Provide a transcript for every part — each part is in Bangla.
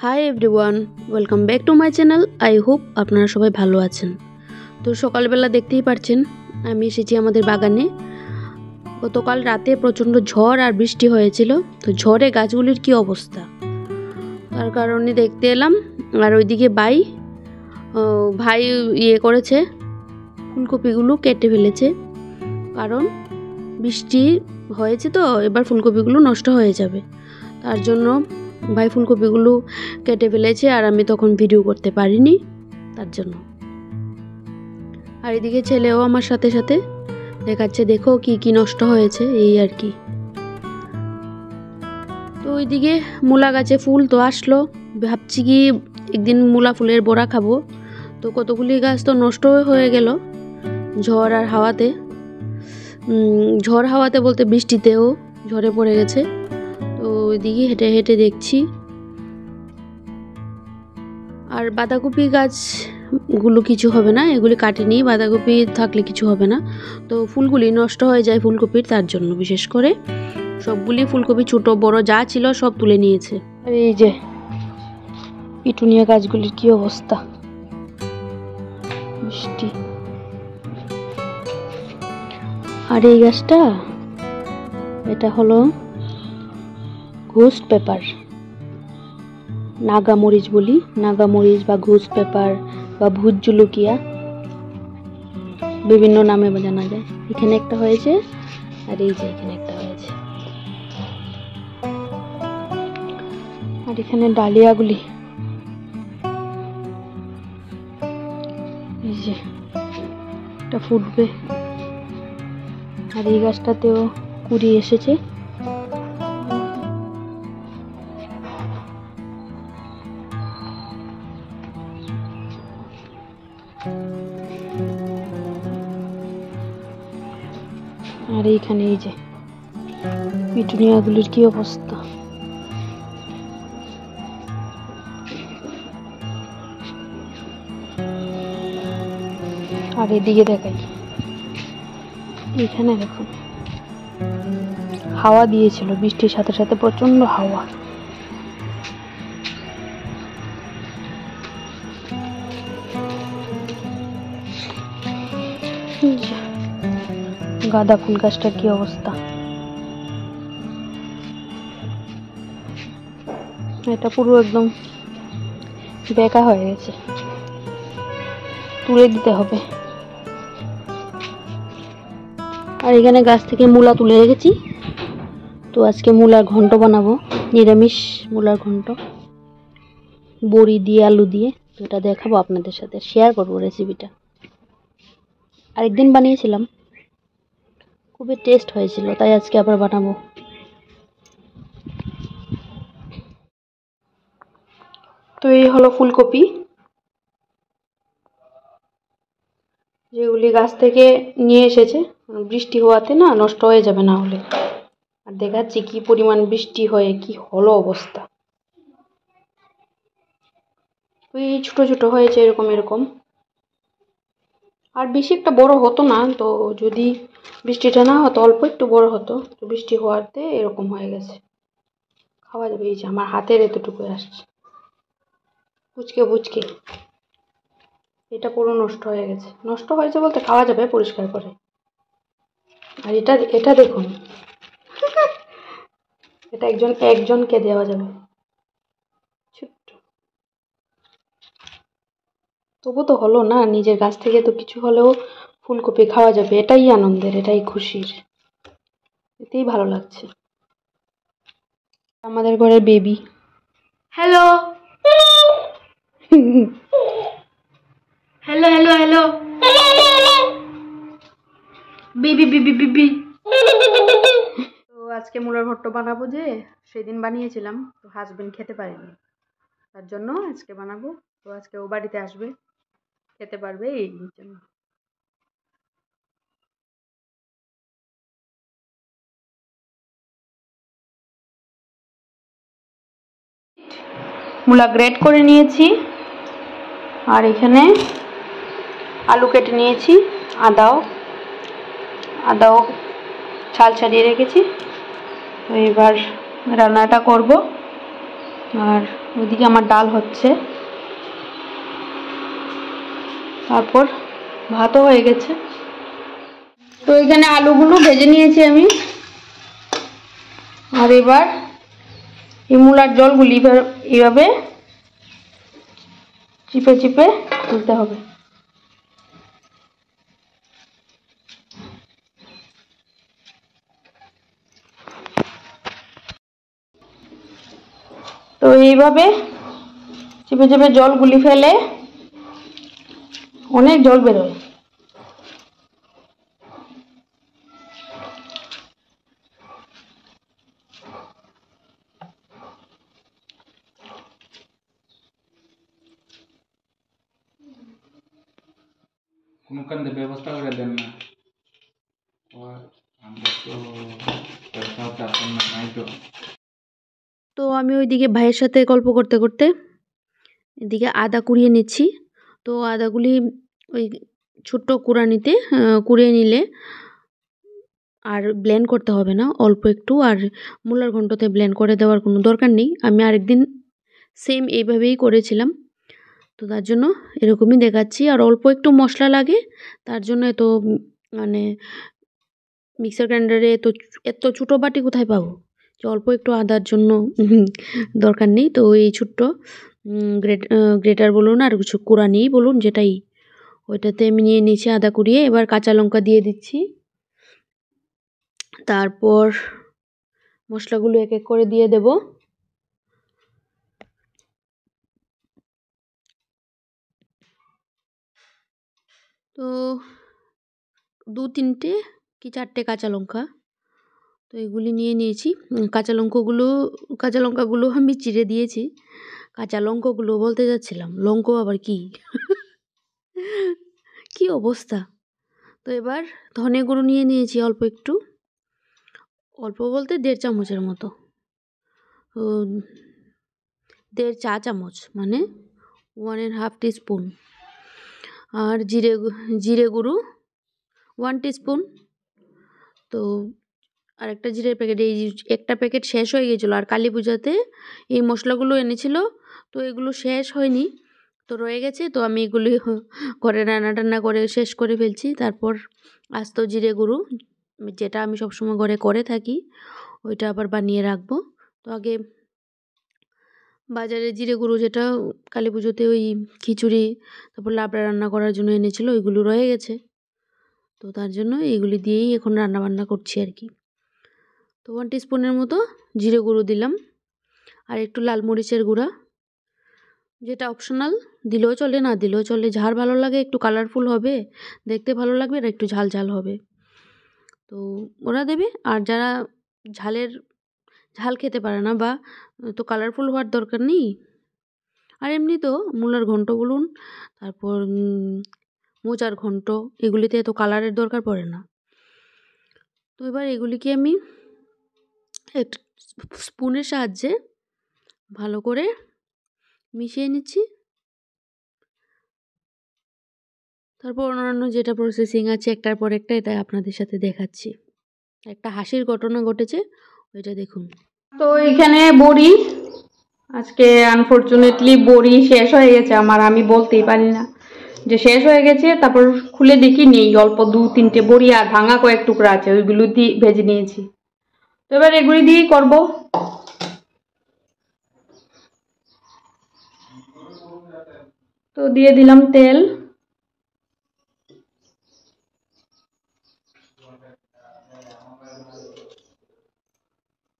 Hi everyone, welcome back to my channel. I hope আপনারা সবাই ভালো আছেন। তো সকালবেলা দেখতেই পাচ্ছেন আমি এসেছি আমাদের বাগানে। গতকাল রাতে প্রচণ্ড ঝড় আর বৃষ্টি হয়েছিল। তো ঝড়ে গাছগুলির কি অবস্থা, তার কারণে দেখতে এলাম। আর ওইদিকে ভাই করেছে, ফুলকপিগুলো কেটে ফেলেছে। কারণ বৃষ্টি হয়েছে, তো এবার ফুলকপিগুলো নষ্ট হয়ে যাবে। তার জন্য ভাই ফুলকপিগুলো কেটে ফেলেছে, আর আমি তখন ভিডিও করতে পারিনি তার জন্য। আর এদিকে ছেলেও আমার সাথে সাথে দেখাচ্ছে, দেখো কি কি নষ্ট হয়েছে, এই আর কি। তো ওইদিকে মূলা গাছে ফুল তো আসলো, ভাবছি কি একদিন মূলা ফুলের বড়া খাবো। তো কতগুলি গাছ তো নষ্ট হয়ে গেল ঝড় আর হাওয়াতে। ঝড় হাওয়াতে বলতে বৃষ্টিতেও ঝড়ে পড়ে গেছে। তো ওইদিকে হেঁটে হেঁটে দেখছি। আর বাঁধাকপি গাছগুলো কিছু হবে না, এগুলি কাটিনি, বাঁধাকপি থাকলে কিছু হবে না। তো ফুলগুলি নষ্ট হয়ে যায় ফুলকপির, তার জন্য বিশেষ করে সবগুলি ফুলকপি ছোট বড় যা ছিল সব তুলে নিয়েছে। আর এই যে পিটুনিয়া গাছগুলির কি অবস্থা, মিষ্টি। আর এই গাছটা, এটা হলো ঘোস্ট পেপার, নাগামরিচ বলি, নাগামরিচ বা ঘোস্ট পেপার বা ভূত জুলুকিয়া, বিভিন্ন নামে জানা যায়। এখানে একটা হয়েছে, আর এই যে এখানে একটা হয়েছে। আর এখানে ডালিয়াগুলি, এই যে এটা ফুটবে। আর এই গাছটাতেও কুড়ি এসেছে। আর এইখানে এই যে পিটুনিয়াগুলির কি অবস্থা। আর এদিকে দেখাই, এখানে দেখুন হাওয়া দিয়েছিল, বৃষ্টির সাথে সাথে প্রচন্ড হাওয়া। গাঁদা ফুল গাছটার কি অবস্থা, এটা পুরো একদম বেঁকা হয়ে গেছে, তুলে দিতে হবে। আর এখানে গাছ থেকে মূলা তুলে রেখেছি। তো আজকে মূলার ঘন্ট বানাবো, নিরামিষ মূলার ঘন্ট, বড়ি দিয়ে আলু দিয়ে। তো এটা দেখাবো আপনাদের সাথে, শেয়ার করবো রেসিপিটা। আরেকদিন বানিয়েছিলাম, খুবই টেস্ট হয়েছিল, তাই আজকে আবার বানাবো। তো এই হলো ফুলকপি, যেগুলি গাছ থেকে নিয়ে এসেছে, বৃষ্টি হওয়াতে না নষ্ট হয়ে যাবে না হলে। আর দেখাচ্ছি কি পরিমাণ বৃষ্টি হয়ে কি হলো অবস্থা। ওই ছোট ছোট হয়েছে এরকম এরকম, আর বেশি একটা বড় হতো না। তো যদি বৃষ্টিটা না হতো, অল্প একটু বড় হতো। তো বৃষ্টি হওয়াতে এরকম হয়ে গেছে, খাওয়া যাবে। এই যে আমার হাতের এতটুকু আসছে, বুচকে বুচকে। এটা পুরো নষ্ট হয়ে গেছে, নষ্ট হয়েছে বলতে খাওয়া যাবে পরিষ্কার করে। আর এটা এটা দেখুন, এটা একজনকে দেওয়া যাবে, ছোট্ট। তবু তো হলো না, নিজের গাছ থেকে তো কিছু হলেও ফুলকপি খাওয়া যাবে, এটাই আনন্দের, এটাই খুশির, এতেই ভালো লাগছে। আমাদের ঘরের baby, hello hello hello hello, বিবি বিবি বিবি। তো আজকে মূলার ঘন্ট বানাবো, যে সেদিন বানিয়েছিলাম, তো হাজবেন্ড খেতে পারেনি, তার জন্য আজকে বানাবো। তো আজকে ও বাড়িতে আসবে, খেতে পারবে, এই জন্য। মূলা গ্রেট করে নিয়েছি, আর এখানে আলু কেটে নিয়েছি, আদাও ছাল ছাড়িয়ে রেখেছি। তো এবার রান্নাটা করব। আর ওইদিকে আমার ডাল হচ্ছে, তারপর ভাতও হয়ে গেছে। তো এখানে আলুগুলো ভেজে নিয়েছি আমি, আর এবার এই মূলার জলগুলি এইভাবে চিপে চিপে তুলতে হবে। তো এইভাবে চিপে চিপে জলগুলি ফেলে অনেক জল বেরোয়। কোনখানে ব্যবস্থা করে দেন না, আমরা তো নাই তো। তো আমি ওইদিকে ভাইয়ের সাথে গল্প করতে করতে এদিকে আদা কুড়িয়ে নিচ্ছি। তো আদাগুলি ওই ছোট্ট কুড়ানিতে কুড়িয়ে নিলে আর ব্লেন্ড করতে হবে না, অল্প একটু। আর মূলার ঘন্টতে ব্লেন্ড করে দেওয়ার কোনো দরকার নেই। আমি আরেকদিন সেম এইভাবেই করেছিলাম, তো তার জন্য এরকমই দেখাচ্ছি। আর অল্প একটু মশলা লাগে, তার জন্য এত মানে মিক্সার গ্রাইন্ডারে এত ছোটো বাটি কোথায় পাবো, যে অল্প একটু আদার জন্য দরকার নেই। তো এই ছোট্ট গ্রেটার বলুন আর কিছু কুড়ানি বলুন যেটাই, ওইটাতে আমি নিয়ে নিয়েছি আদা কুড়িয়ে। এবার কাঁচা লঙ্কা দিয়ে দিচ্ছি, তারপর মশলাগুলো এক এক করে দিয়ে দেব। তো 2-3টে কি 4টে কাঁচা লঙ্কা, তো এগুলি নিয়ে নিয়েছি। কাঁচা লঙ্কাগুলো আমি চিড়ে দিয়েছি। কাঁচা লঙ্কাগুলো বলতে যাচ্ছিলাম, লঙ্কা আবার কি কি অবস্থা। তো এবার ধনে গুঁড়ো নিয়ে নিয়েছি অল্প একটু, অল্প বলতে 1.5 চামচের মতো, তো 1.5 চা চামচ মানে 1.5 টিস্পুন। আর জিরে গুঁড়ো 1 টিস্পুন। তো আর একটা জিরের প্যাকেট, এই একটা প্যাকেট শেষ হয়ে গেছিলো, আর কালী পূজাতে এই মশলাগুলো এনেছিল, তো এগুলো শেষ হয়নি, তো রয়ে গেছে। তো আমি এগুলি ঘরে রান্না করে শেষ করে ফেলছি। তারপর আস্ত জিরে গুঁড়ো, যেটা আমি সবসময় ঘরে করে থাকি, ওইটা আবার বানিয়ে রাখবো। তো আগে বাজারে জিরে গুঁড়ো, যেটা কালী পুজোতে ওই খিচুড়ি তারপর লাবড়া রান্না করার জন্য এনেছিল, ওইগুলো রয়ে গেছে, তো তার জন্য এইগুলি দিয়েই এখন রান্না বান্না করছি আর কি। তো 1 টিস্পুনের মতো জিরে গুঁড়ো দিলাম, আর একটু লাল মরিচের গুঁড়া, যেটা অপশনাল, দিলেও চলে না দিলেও চলে। ঝাল ভালো লাগে, একটু কালারফুল হবে, দেখতে ভালো লাগবে, আর একটু ঝাল ঝাল হবে, তো ওরা দেবে। আর যারা ঝাল খেতে পারে না, বা তো কালারফুল হওয়ার দরকার নেই। আর এমনি তো মূলার ঘন্ট বলুন, তারপর মোচার ঘন্ট, এগুলিতে এত কালারের দরকার পড়ে না। তো এবার এগুলিকে আমি একটু স্পুনের সাহায্যে ভালো করে মিশিয়ে নিচ্ছি। তারপর অন্যান্য যেটা প্রসেসিং আছে একটার পর একটা, এটা আপনাদের সাথে দেখাচ্ছি। একটা হাসির ঘটনা ঘটেছে, ওইটা দেখুন। তো এখানে বড়ি, আজকে আনফরচুনেটলি বড়ি শেষ হয়ে গেছে আমার, আমি বলতেই পারি না যে শেষ হয়ে গেছে। তারপর খুলে দেখি নেই, অল্প 2-3টে বড়ি আর ভাঙা কয়েক টুকরা আছে, ওইগুলো দিয়ে ভেজে নিয়েছি। তো এবার এগুলি দিয়েই করবো। তো দিয়ে দিলাম তেল,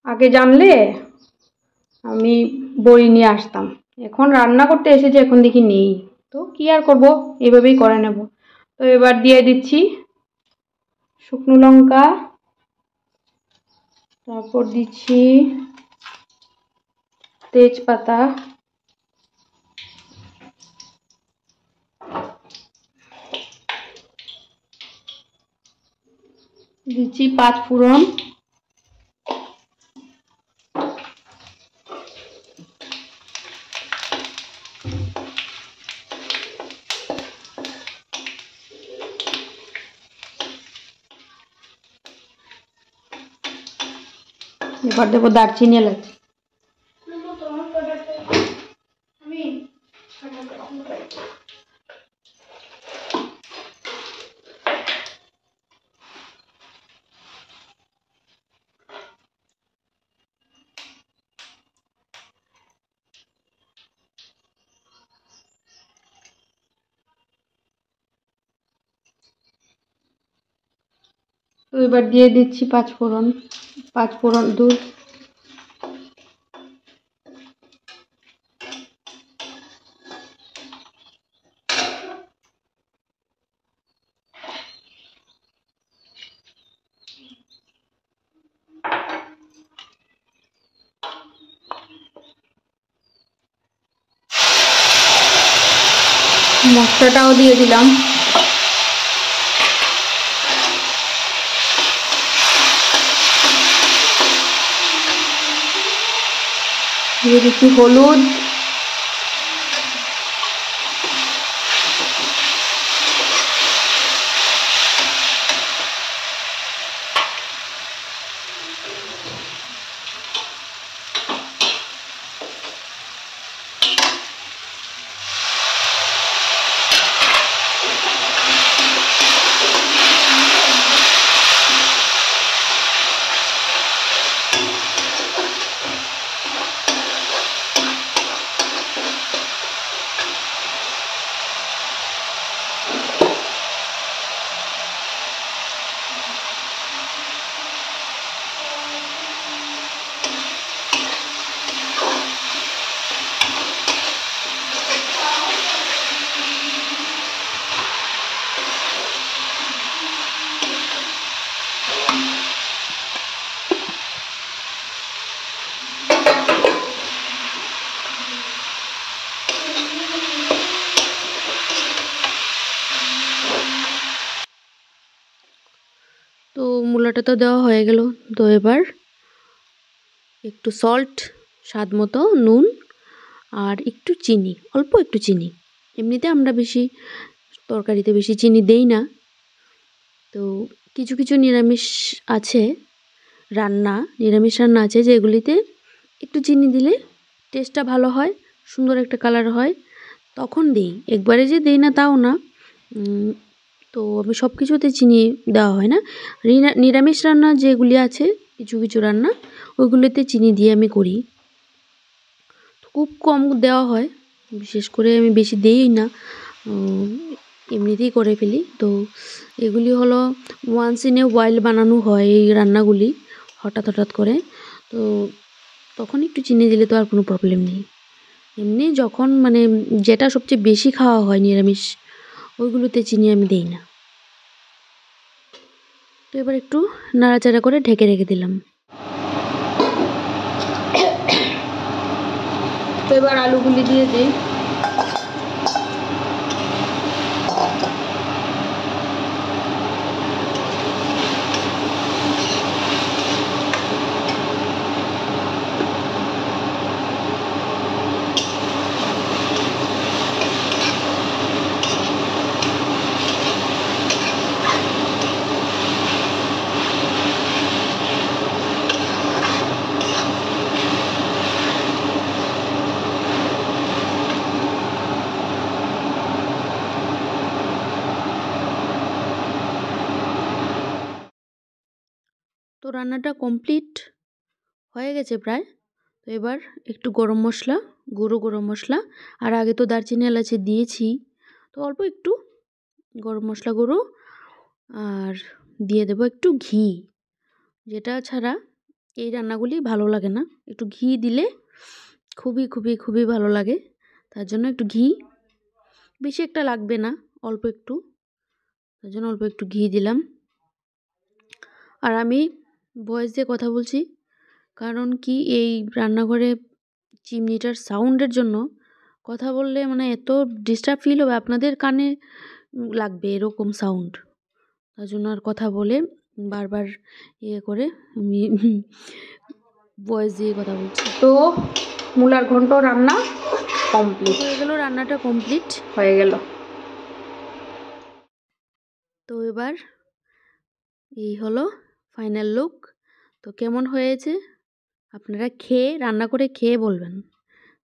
আগে জানলে আমি বড়ি নিয়ে আসতাম, এখন রান্না করতে এসেছি, এখন দেখি নেই, তো কি আর করব, এইভাবেই করে নেব। তো এবার দিয়ে দিচ্ছি শুকনো লঙ্কা, তারপর দিচ্ছি তেজপাতা, দিচ্ছি 5 ফোড়ন, এবার দেবো দারচিনি এলাচ, তো এবার দিয়ে দিচ্ছি পাঁচফোড়ন দূর মশলাটাও দিয়ে দিলাম। দিয়ে দিচ্ছি হলুদ, তো মূলাটা তো দেওয়া হয়ে গেল। তো এবার একটু সল্ট, স্বাদ মতো নুন আর একটু চিনি, অল্প একটু চিনি। এমনিতে আমরা বেশি তরকারিতে বেশি চিনি দেই না। তো কিছু কিছু নিরামিষ রান্না আছে যেগুলিতে একটু চিনি দিলে টেস্টটা ভালো হয়, সুন্দর একটা কালার হয়, তখন দিই। একবারে যে দিই না তাও না। তো আমি সব কিছুতে চিনি দেওয়া হয় না। নিরামিষ রান্না যেগুলি আছে, কিছু কিছু রান্না ওইগুলোতে চিনি দিয়ে আমি করি। খুব কম দেওয়া হয়, বিশেষ করে আমি বেশি দিই না, এমনিতেই করে ফেলি। তো এগুলি হলো ওয়ান্স ইন এ ওয়াইল বানানো হয় এই রান্নাগুলি, হঠাৎ করে। তো তখন একটু চিনি দিলে তো আর কোনো প্রবলেম নেই। এমনি যখন মানে যেটা সবচেয়ে বেশি খাওয়া হয় নিরামিষ, ওইগুলোতে চিনি আমি দিই না। তো এবার একটু নাড়াচাড়া করে ঢেকে রেখে দিলাম। তো এবার আলুগুলি দিয়ে দিই। তো রান্নাটা কমপ্লিট হয়ে গেছে প্রায়। তো এবার একটু গুঁড়ো গরম মশলা, আর আগে তো দারচিনি এলাচি দিয়েছি, তো অল্প একটু গরম মশলা গুঁড়ো, আর দিয়ে দেবো একটু ঘি, যেটা ছাড়া এই রান্নাগুলি ভালো লাগে না। একটু ঘি দিলে খুবই খুবই খুবই ভালো লাগে। তার জন্য একটু ঘি, বেশি একটা লাগবে না, অল্প একটু, তার জন্য অল্প একটু ঘি দিলাম। আর আমি ভয়েস দিয়ে কথা বলছি কারণ কি, এই রান্নাঘরে চিমনিটার সাউন্ডের জন্য কথা বললে মানে এত ডিস্টার্ব ফিল হবে, আপনাদের কানে লাগবে এরকম সাউন্ড। তার জন্য আর কথা বলে বারবার করে আমি ভয়েস দিয়ে কথা বলছি। তো মূলার ঘন্ট রান্না কমপ্লিট হয়ে গেল, রান্নাটা কমপ্লিট হয়ে গেল। তো এবার এই হলো ফাইনাল লুক। তো কেমন হয়েছে আপনারা রান্না করে খেয়ে বলবেন,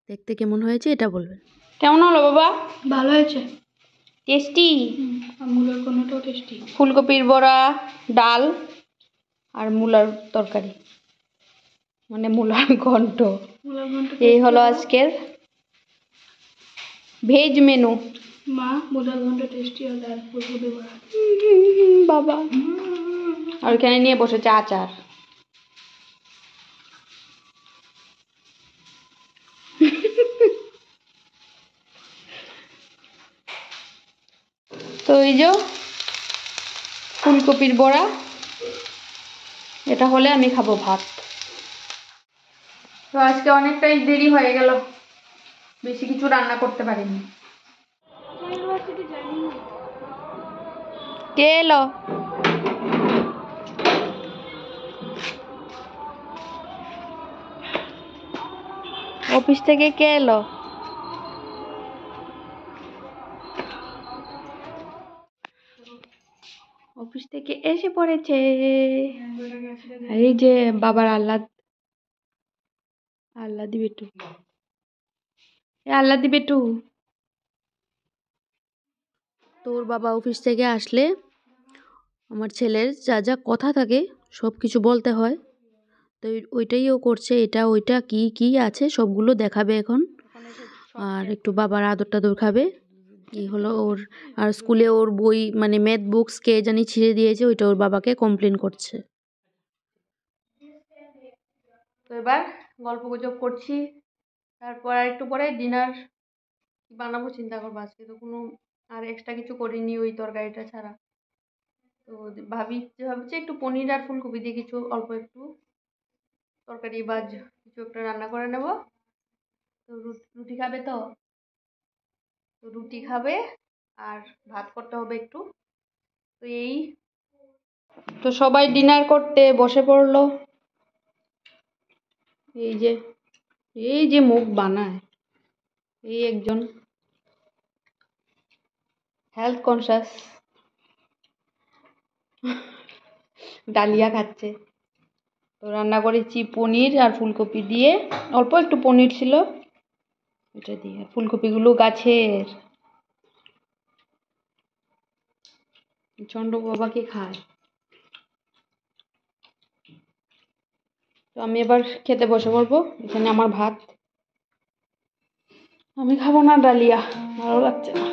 দেখতে কেমন হয়েছে এটা বলবেন। কেমন হলো বাবা? ভালো হয়েছে। টেস্টি। আমগুলোর কোনোটাও টেস্টি। ফুলকপির বড়া, ডাল আর মূলার তরকারি, মানে মূলার ঘন্ট। এই হলো আজকের ভেজ মেনু। মা মুলার ঘন্ট টেস্টি হলে আর ফুলকপি বড়া। বাবা আর এখানে নিয়ে বসেছে আচার। তো এই যে ফুলকপির বড়া, এটা হলে আমি খাবো ভাত। তো আজকে অনেকটাই দেরি হয়ে গেল, বেশি কিছু রান্না করতে পারিনি। কে এলো? অফিস থেকে কে এলো? অফিস থেকে এসে পড়েছে। এই যে বাবার আল্লাদি বেটু, আল্লাদি বেটু। তোর বাবা অফিস থেকে আসলে আমার ছেলের যা যা কথা থাকে সব কিছু বলতে হয়, তো ওইটাই ও করছে। এটা ওইটা কি কি আছে সবগুলো দেখাবে এখন, আর একটু বাবার আদর টাদর খাবে। এই হলো ওর। আর স্কুলে ওর বই, মানে ম্যাথ বুকস কে জানি ছিঁড়ে দিয়েছে, ওইটা ওর বাবাকে কমপ্লেন করছে। তো এবার গল্প গুজব করছি, তারপর আর একটু পরে ডিনার বানাবো চিন্তা করবো। আজকে তো কোনো আর এক্সট্রা কিছু করিনি ওই তরকারিটা ছাড়া। তো ভাবছি একটু পনির আর ফুলকপি দিয়ে কিছু অল্প একটু তরকারি বা কিছু একটা রান্না করে নেব। তো রুটি খাবে তো রুটি খাবে, আর ভাত করতে হবে একটু। তো তো সবাই ডিনার করতে বসে পড়লো। এই যে মুখ বানায় এই একজন হেলথ কনসাস, ডালিয়া খাচ্ছে। তো রান্না করেছি পনির আর ফুলকপি দিয়ে, অল্প একটু পনির ছিল এটা দিয়ে। আর ফুলকপিগুলো গাছের, চন্ড বাবাকে খায়। তো আমি এবার খেতে বসে পড়বো। এখানে আমার ভাত, আমি খাবো না ডালিয়া, ভালো লাগছে না।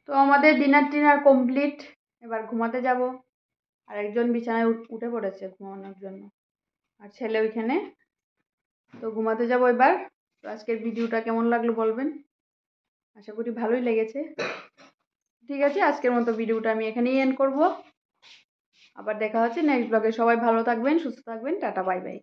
তো আমাদের ডিনার কমপ্লিট, এবার ঘুমাতে যাব। আর একজন বিছানায় উঠে পড়েছে ঘুমানোর জন্য, আর ছেলে ওইখানে। তো ঘুমাতে যাব এবার। তো আজকের ভিডিওটা কেমন লাগলো বলবেন, আশা করি ভালোই লেগেছে। ঠিক আছে, আজকের মতো ভিডিওটা আমি এখানেই এন্ড করব। আবার দেখা হচ্ছে নেক্সট ব্লগে। সবাই ভালো থাকবেন, সুস্থ থাকবেন, টাটা বাই বাই।